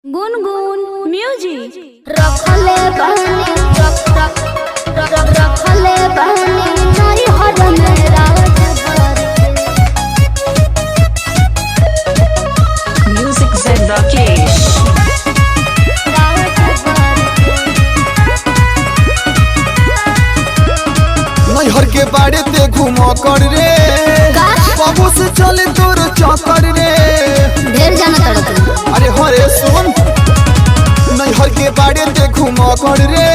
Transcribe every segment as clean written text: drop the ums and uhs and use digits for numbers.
Gungun music रखले बहनी रखले बहनी नहीं हर मेरा म्यूजिक से राकेश नैहर के बाड़े ते घूम कर रे बाबू से चले तोर चौकर रे ढेर जाना तड़क अरे हरे सुन नैहर के बाड़े ते घूम कर रे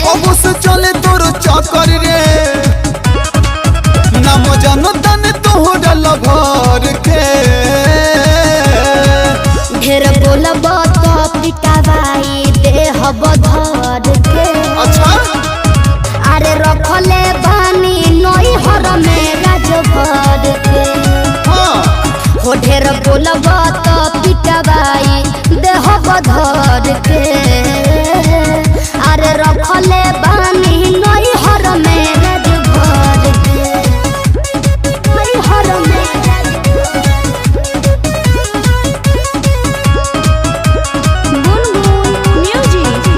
बाबू से चले तोर चौकर रे नाम जानता ने तोहरा लभर के ढेर बोलब तो पिटावाई दे हब धर के अच्छा अरे रखले बानी नई हर मेरा जभर के हाँ हो ढेर बोलब तो पिटावाई दे हब धर के अरे रखले बानी नई हर मेरा जभर के नई हर मेरा गुनगुन म्यूजिक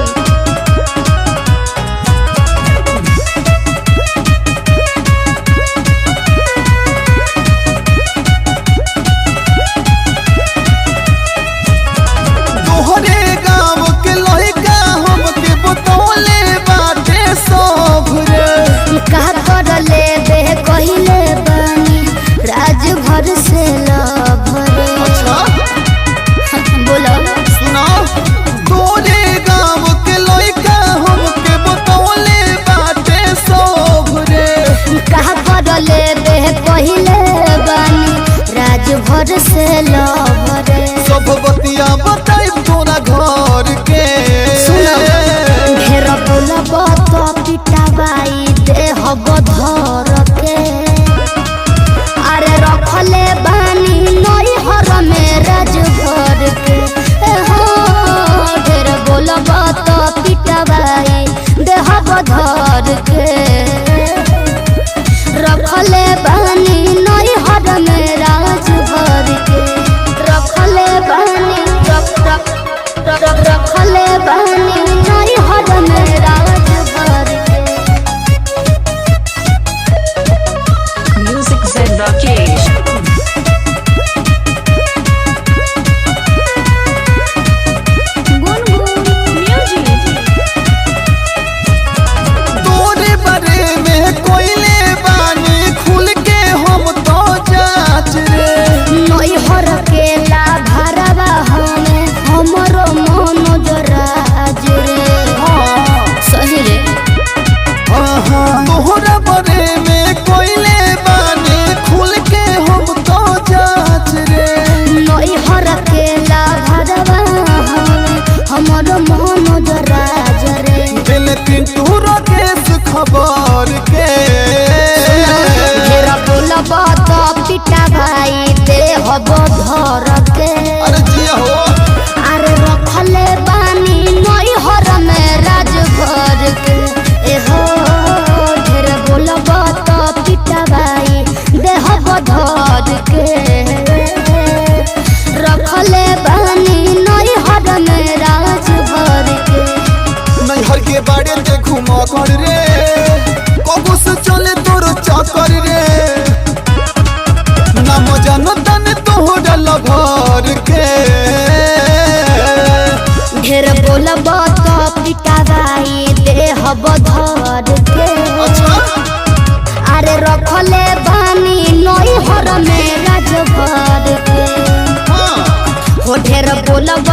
तोहरे गाँव के लड़का हमके बतौले बाटे सब रे का कर ले बे कहिले बानी राजभर से लभरे अच्छा बोलो सुना तोरे गाँव के लड़का हमके बतौले बाटे सब रे का कर ले बे कहिले बानी राजभर से लभरे सब बतिया बताई तोरा घर के सुनो ढेर बोलब तो पिटावाई दे हब धर के अरे रखले बानी नई हर में राजभर के हो ढेर बोलब तो पिटावाई दे हब धर के रखले बानी नई हर में राजभर के रखले बानी रखले बानी नई हर में राजभर के म्यूजिक से राकेश गुनगुन म्यूजिक तोरे बारे में कोइले बानी खुल के हम तो जाच रे नई हर के लाभरवा हमें हमरो मन जराज रे सही रे तोहरा बारे में कोइले बानी खुल के हम तो जाच रे नई हर के लाभरवा हमें हमरो मन जराज रे दिल पिंटू राकेश खबर के ढेर बोलब तो पिटा भाई दे हब धर के अरे जिया हो अरे रखले बानी नई हर में राजभर के एहो ढेर बोलब तो पिटा भाई दे हब धर के रखले बानी नई हर में राजभर के नैहर के बाड़े ते घूम कर रे कबू से चले तोर चक्कर रे नाम जानता ने तोहरा लभर के ढेर बोलब तो पिटावाई दे हब धर के अच्छा अरे रखले बानी नई हर में राजभर के हाँ हो ढेर बोलब